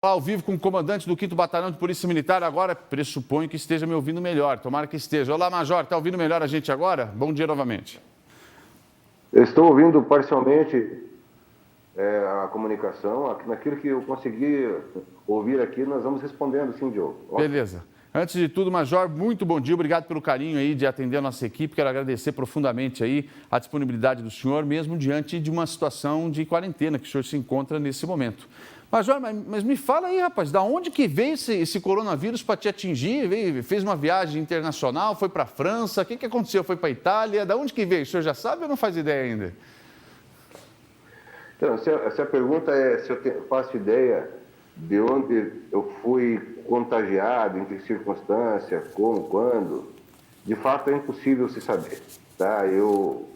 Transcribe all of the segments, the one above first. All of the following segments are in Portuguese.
Ao vivo com o comandante do 5º Batalhão de Polícia Militar, agora pressuponho que esteja me ouvindo melhor, tomara que esteja. Olá, Major, está ouvindo melhor a gente agora? Bom dia novamente. Eu estou ouvindo parcialmente a comunicação, naquilo que eu consegui ouvir aqui, nós vamos respondendo, sim, Diogo. Beleza. Antes de tudo, Major, muito bom dia, obrigado pelo carinho aí de atender a nossa equipe, quero agradecer profundamente aí a disponibilidade do senhor, mesmo diante de uma situação de quarentena que o senhor se encontra nesse momento. Major, mas me fala aí, rapaz, da onde que veio esse coronavírus para te atingir? Fez uma viagem internacional, foi para a França, o que aconteceu? Foi para a Itália? Da onde que veio? O senhor já sabe ou não faz ideia ainda? Então, se a pergunta é se eu faço ideia de onde eu fui contagiado, em que circunstância, como, quando, de fato é impossível se saber, tá? Eu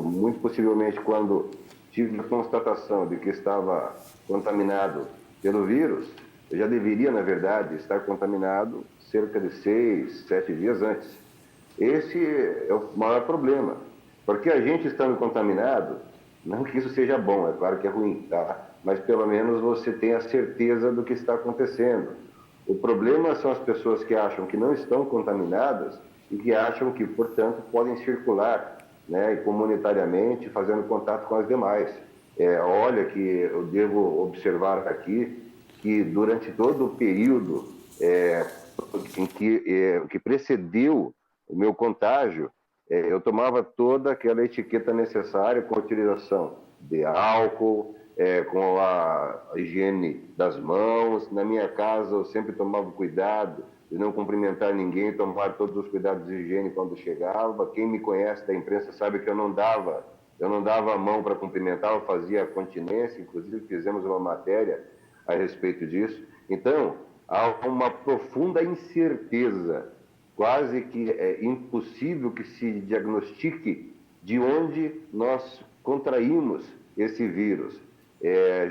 muito possivelmente, quando tive a constatação de que estava contaminado pelo vírus, eu já deveria, na verdade, estar contaminado cerca de 6, 7 dias antes. Esse é o maior problema, porque a gente estando contaminado, não que isso seja bom, é claro que é ruim, tá? Mas pelo menos você tem a certeza do que está acontecendo. O problema são as pessoas que acham que não estão contaminadas e que acham que, portanto, podem circular, né, comunitariamente, fazendo contato com as demais. Olha que eu devo observar aqui que durante todo o período que precedeu o meu contágio, eu tomava toda aquela etiqueta necessária com a utilização de álcool, com a higiene das mãos. Na minha casa eu sempre tomava cuidado de não cumprimentar ninguém, tomar todos os cuidados de higiene quando chegava. Quem me conhece da imprensa sabe que eu não dava a mão para cumprimentar, eu fazia continência, inclusive fizemos uma matéria a respeito disso. Então, há uma profunda incerteza, quase que é impossível que se diagnostique de onde nós contraímos esse vírus.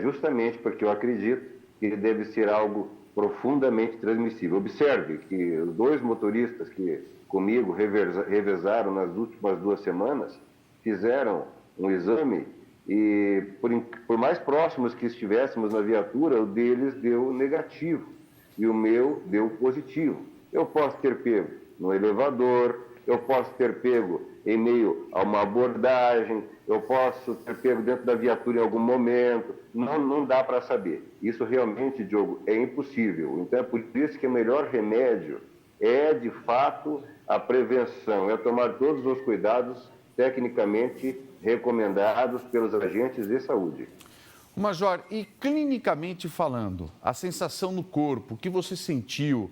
Justamente porque eu acredito que ele deve ser algo profundamente transmissível. Observe que os 2 motoristas que comigo revezaram nas últimas 2 semanas fizeram um exame e, por mais próximos que estivéssemos na viatura, o deles deu negativo e o meu deu positivo. Eu posso ter pego no elevador, eu posso ter pego em meio a uma abordagem, eu posso ter pego dentro da viatura em algum momento, não dá para saber. Isso realmente, Diogo, é impossível. Então é por isso que o melhor remédio é, de fato, a prevenção, é tomar todos os cuidados tecnicamente recomendados pelos agentes de saúde. Major, e clinicamente falando, a sensação no corpo, o que você sentiu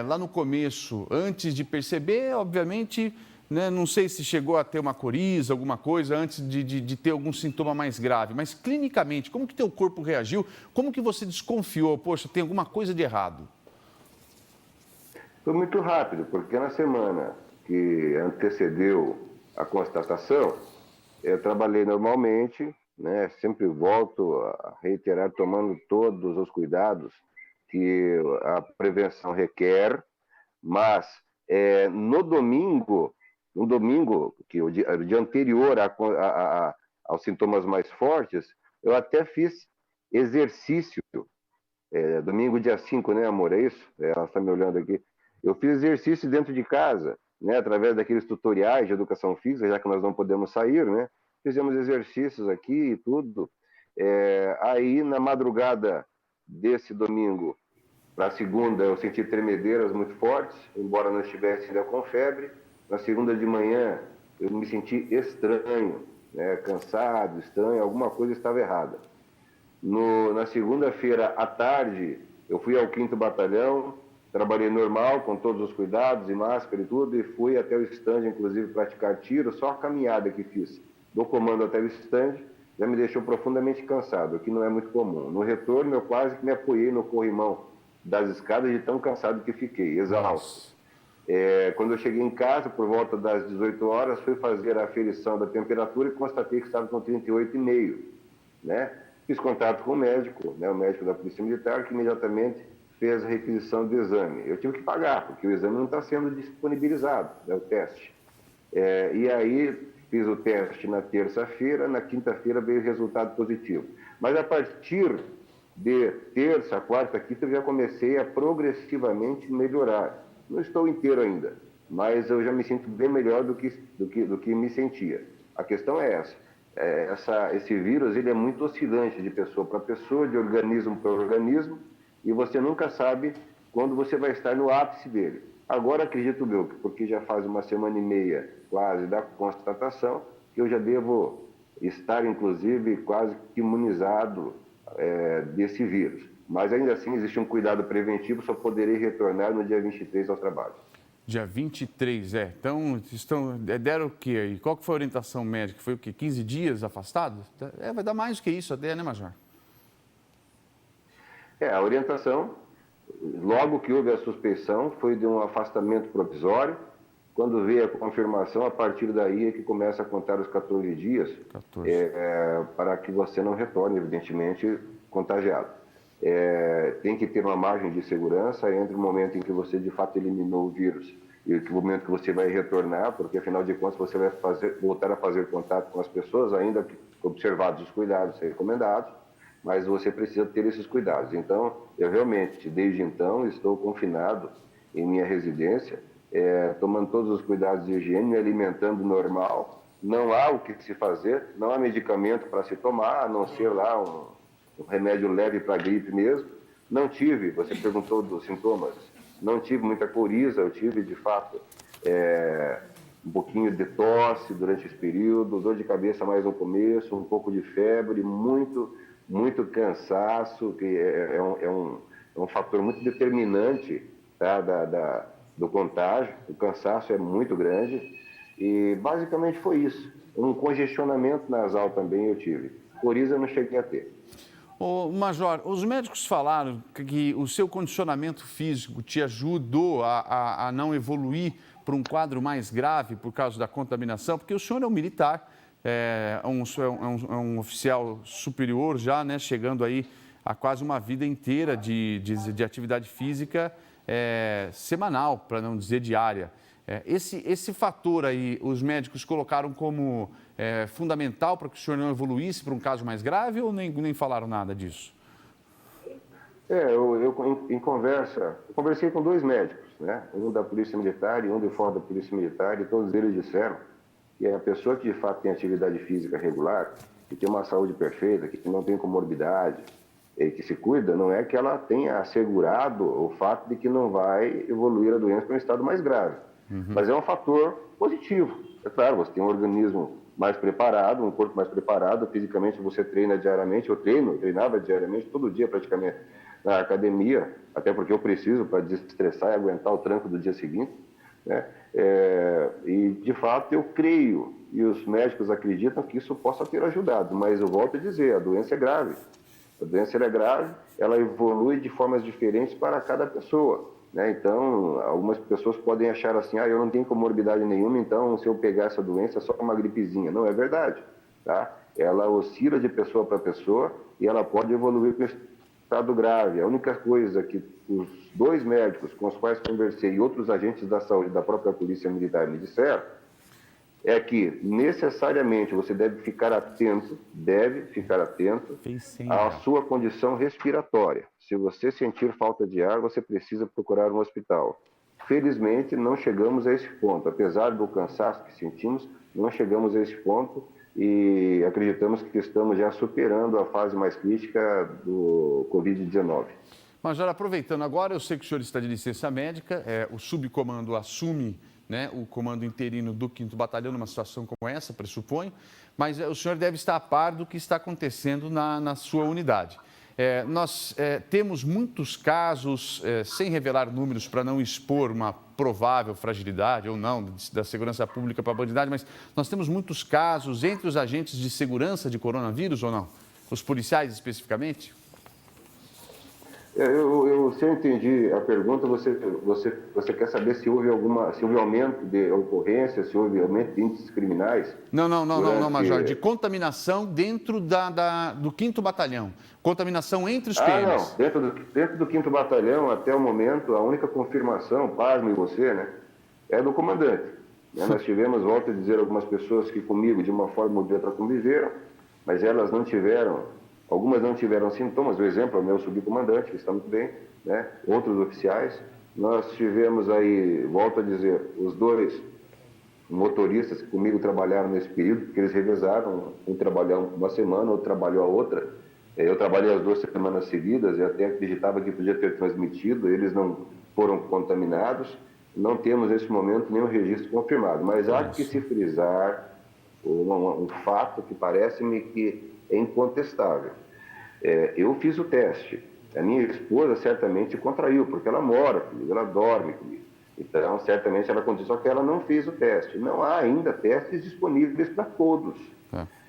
lá no começo, antes de perceber, obviamente, né, não sei se chegou a ter uma coriza, alguma coisa, antes de ter algum sintoma mais grave, mas clinicamente, como que teu corpo reagiu? Como que você desconfiou? Poxa, tem alguma coisa de errado? Foi muito rápido, porque na semana que antecedeu a constatação, eu trabalhei normalmente, né? Sempre volto a reiterar, tomando todos os cuidados que a prevenção requer, mas no domingo, que o dia anterior aos sintomas mais fortes, eu até fiz exercício. Domingo, dia 5, né, amor? É isso? Ela está me olhando aqui. Eu fiz exercício dentro de casa, né, através daqueles tutoriais de educação física, já que nós não podemos sair, né? Fizemos exercícios aqui e tudo. Aí, na madrugada desse domingo para a segunda, eu senti tremedeiras muito fortes, embora não estivesse ainda com febre. Na segunda de manhã, eu me senti estranho, né, cansado, estranho, alguma coisa estava errada. Na segunda-feira à tarde, eu fui ao 5º Batalhão, trabalhei normal, com todos os cuidados e máscara e tudo, e fui até o stand, inclusive, praticar tiro. Só a caminhada que fiz do comando até o stand já me deixou profundamente cansado, o que não é muito comum. No retorno, eu quase que me apoiei no corrimão das escadas de tão cansado que fiquei, exausto. Quando eu cheguei em casa, por volta das 18 horas, fui fazer a aferição da temperatura e constatei que estava com 38,5, né? Fiz contato com o médico, né, o médico da Polícia Militar, que imediatamente fez a requisição do exame. Eu tive que pagar, porque o exame não está sendo disponibilizado, né, o teste. E aí fiz o teste na terça-feira, na quinta-feira veio o resultado positivo. Mas a partir de terça, quarta, quinta, eu já comecei a progressivamente melhorar. Não estou inteiro ainda, mas eu já me sinto bem melhor do que me sentia. A questão é essa. Esse vírus ele é muito oscilante de pessoa para pessoa, de organismo para organismo, e você nunca sabe quando você vai estar no ápice dele. Agora, acredito eu, porque já faz uma semana e meia quase da constatação, que eu já devo estar, inclusive, quase que imunizado desse vírus. Mas ainda assim existe um cuidado preventivo, só poderei retornar no dia 23 ao trabalho. Dia 23, Então, deram o quê aí? Qual que foi a orientação médica? Foi o quê? 15 dias afastado? Vai dar mais do que isso até, né, Major? A orientação, logo que houve a suspeição, foi de um afastamento provisório. Quando veio a confirmação, a partir daí é que começa a contar os 14 dias 14. Para que você não retorne, evidentemente, contagiado. Tem que ter uma margem de segurança entre o momento em que você, de fato, eliminou o vírus e o momento que você vai retornar, porque, afinal de contas, você vai voltar a fazer contato com as pessoas, ainda que observados os cuidados recomendados, mas você precisa ter esses cuidados. Então, eu realmente, desde então, estou confinado em minha residência, tomando todos os cuidados de higiene, me alimentando normal. Não há o que se fazer, não há medicamento para se tomar, a não ser lá um remédio leve para gripe mesmo. Não tive, você perguntou dos sintomas, não tive muita coriza, eu tive, de fato, um pouquinho de tosse durante esse período, dor de cabeça mais no começo, um pouco de febre, muito cansaço, que é um fator muito determinante, tá, do contágio. O cansaço é muito grande e basicamente foi isso. Um congestionamento nasal também eu tive. Coriza eu não cheguei a ter. Ô, Major, os médicos falaram que o seu condicionamento físico te ajudou a não evoluir para um quadro mais grave por causa da contaminação, porque o senhor é um militar, é um oficial superior já, né, chegando aí a quase uma vida inteira de atividade física semanal, para não dizer diária. Esse fator aí, os médicos colocaram como fundamental para que o senhor não evoluísse para um caso mais grave ou nem falaram nada disso? Em conversa, eu conversei com 2 médicos, né? Um da Polícia Militar e um de fora da Polícia Militar, e todos eles disseram que a pessoa que de fato tem atividade física regular, que tem uma saúde perfeita, que não tem comorbidade, e que se cuida, não é que ela tenha assegurado o fato de que não vai evoluir a doença para um estado mais grave. Mas é um fator positivo. É claro, você tem um organismo mais preparado, um corpo mais preparado, fisicamente você treina diariamente, eu treinava diariamente, todo dia praticamente, na academia, até porque eu preciso para desestressar e aguentar o tranco do dia seguinte, né? E, de fato, eu creio, e os médicos acreditam que isso possa ter ajudado, mas eu volto a dizer, a doença é grave. A doença é grave, ela evolui de formas diferentes para cada pessoa, né? Então, algumas pessoas podem achar assim, eu não tenho comorbidade nenhuma, então se eu pegar essa doença é só uma gripezinha. Não é verdade, tá? Ela oscila de pessoa para pessoa e ela pode evoluir para um estado grave. A única coisa que os 2 médicos com os quais conversei e outros agentes da saúde da própria Polícia Militar me disseram é que necessariamente você deve ficar atento à sua condição respiratória. Se você sentir falta de ar, você precisa procurar um hospital. Felizmente, não chegamos a esse ponto. Apesar do cansaço que sentimos, não chegamos a esse ponto e acreditamos que estamos já superando a fase mais crítica do Covid-19. Major, aproveitando agora, eu sei que o senhor está de licença médica, o subcomando assume, né, o comando interino do 5º Batalhão numa situação como essa, pressuponho, mas o senhor deve estar a par do que está acontecendo na sua unidade. Nós temos muitos casos, sem revelar números para não expor uma provável fragilidade ou não da segurança pública para a bandidagem, mas nós temos muitos casos entre os agentes de segurança de coronavírus ou não? Os policiais especificamente? Se eu entendi a pergunta, você quer saber se houve aumento de ocorrência, se houve aumento de índices criminais? Não, Major, de contaminação dentro do 5º Batalhão, contaminação entre os PMs. Não, dentro do 5º Batalhão, até o momento, a única confirmação, pasme você, né, é do comandante. Nós tivemos, volto a dizer, algumas pessoas que comigo, de uma forma ou de outra, conviveram, mas elas não tiveram Algumas não tiveram sintomas, o exemplo é o meu subcomandante, que está muito bem, né? Outros oficiais. Nós tivemos aí, volto a dizer, os 2 motoristas que comigo trabalharam nesse período, porque eles revezaram, um trabalhou uma semana, outro trabalhou a outra. Eu trabalhei as 2 semanas seguidas e até acreditava que podia ter transmitido, eles não foram contaminados. Não temos, nesse momento, nenhum registro confirmado, mas há que se frisar um fato que parece-me que é incontestável. Eu fiz o teste, a minha esposa certamente contraiu, porque ela mora comigo, ela dorme comigo. Então, certamente ela aconteceu, só que ela não fez o teste. Não há ainda testes disponíveis para todos.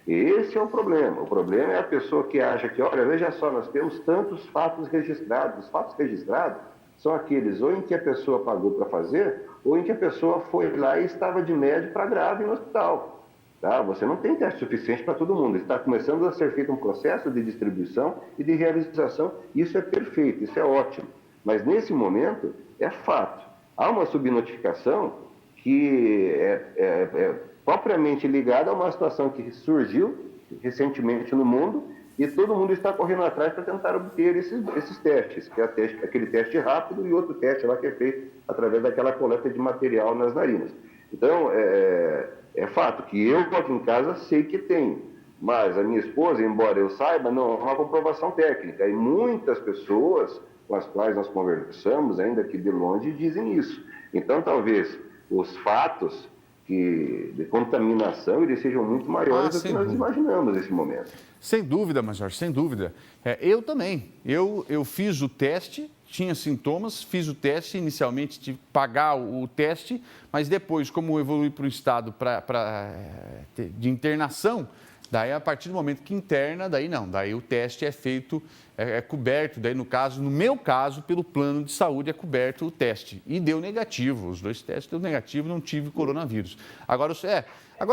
Esse é o problema. O problema é a pessoa que acha que, olha, veja só, nós temos tantos fatos registrados. Os fatos registrados são aqueles ou em que a pessoa pagou para fazer, ou em que a pessoa foi lá e estava de médio para grave no hospital. Tá? Você não tem teste suficiente para todo mundo. Está começando a ser feito um processo de distribuição e de realização. Isso é perfeito, isso é ótimo. Mas, nesse momento, é fato. Há uma subnotificação que é propriamente ligada a uma situação que surgiu recentemente no mundo e todo mundo está correndo atrás para tentar obter esses testes, que é aquele teste rápido e outro teste lá que é feito através daquela coleta de material nas narinas. Então, é fato que eu aqui em casa sei que tenho, mas a minha esposa, embora eu saiba, não há uma comprovação técnica. E muitas pessoas com as quais nós conversamos, ainda que de longe, dizem isso. Então, talvez os fatos de contaminação eles sejam muito maiores do que nós imaginamos nesse momento. Sem dúvida, Major, sem dúvida. Eu também. Eu fiz o teste, tinha sintomas, fiz o teste, inicialmente tive que pagar o teste, mas depois, como eu evolui para o estado de internação, daí a partir do momento que interna, daí não, daí o teste é feito, é coberto, daí no meu caso, pelo plano de saúde é coberto o teste. E deu negativo, os 2 testes deu negativo, não tive coronavírus. Agora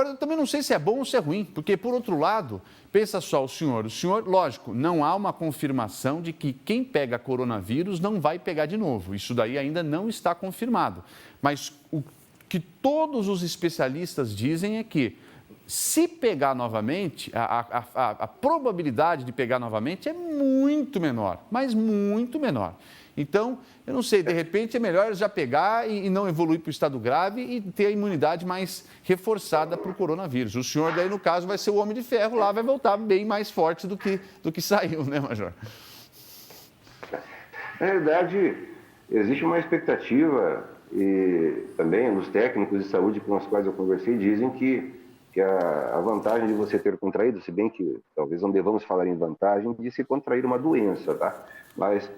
eu também não sei se é bom ou se é ruim, porque por outro lado, pensa só, o senhor, lógico, não há uma confirmação de que quem pega coronavírus não vai pegar de novo. Isso daí ainda não está confirmado. Mas o que todos os especialistas dizem é que se pegar novamente, a probabilidade de pegar novamente é muito menor, mas muito menor. Então, eu não sei, de repente é melhor já pegar e não evoluir para o estado grave e ter a imunidade mais reforçada para o coronavírus. O senhor daí, no caso, vai ser o homem de ferro lá, vai voltar bem mais forte do que saiu, né, Major? Na realidade, existe uma expectativa e também os técnicos de saúde com os quais eu conversei dizem que a vantagem de você ter contraído, se bem que talvez não devamos falar em vantagem de se contrair uma doença, tá? Mas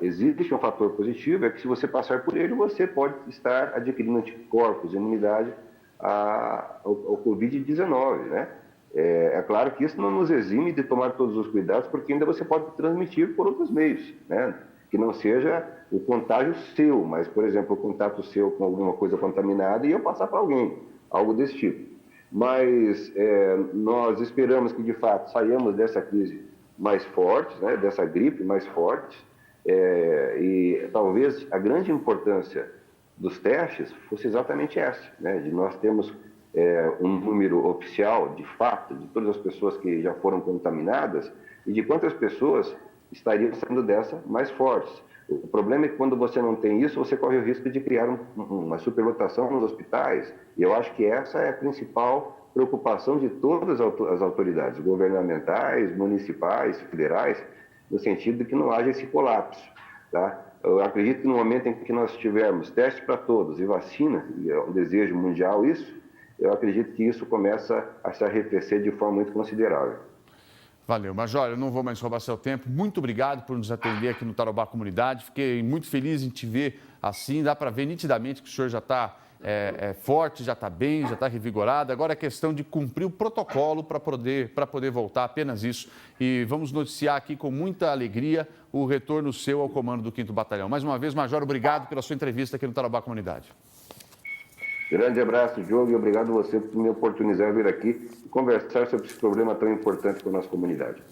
existe um fator positivo, é que se você passar por ele, você pode estar adquirindo anticorpos, imunidade ao Covid-19, né? É claro que isso não nos exime de tomar todos os cuidados, porque ainda você pode transmitir por outros meios, né? Que não seja o contágio seu, mas, por exemplo, o contato seu com alguma coisa contaminada e eu passar para alguém. Algo desse tipo. Mas nós esperamos que, de fato, saiamos dessa crise mais fortes, né, dessa gripe mais fortes, e talvez a grande importância dos testes fosse exatamente essa, né, de nós termos um número oficial, de fato, de todas as pessoas que já foram contaminadas e de quantas pessoas estariam saindo dessa mais fortes. O problema é que quando você não tem isso, você corre o risco de criar uma superlotação nos hospitais. E eu acho que essa é a principal preocupação de todas as autoridades governamentais, municipais, federais, no sentido de que não haja esse colapso. Tá? Eu acredito que no momento em que nós tivermos teste para todos e vacina, e é um desejo mundial isso, eu acredito que isso começa a se arrefecer de forma muito considerável. Valeu, Major, eu não vou mais roubar seu tempo. Muito obrigado por nos atender aqui no Tarobá Comunidade. Fiquei muito feliz em te ver assim. Dá para ver nitidamente que o senhor já está forte, já está bem, já está revigorado. Agora é questão de cumprir o protocolo para poder voltar, apenas isso. E vamos noticiar aqui com muita alegria o retorno seu ao comando do 5º Batalhão. Mais uma vez, Major, obrigado pela sua entrevista aqui no Tarobá Comunidade. Grande abraço, Diogo, e obrigado a você por me oportunizar vir aqui e conversar sobre esse problema tão importante para a nossa comunidade.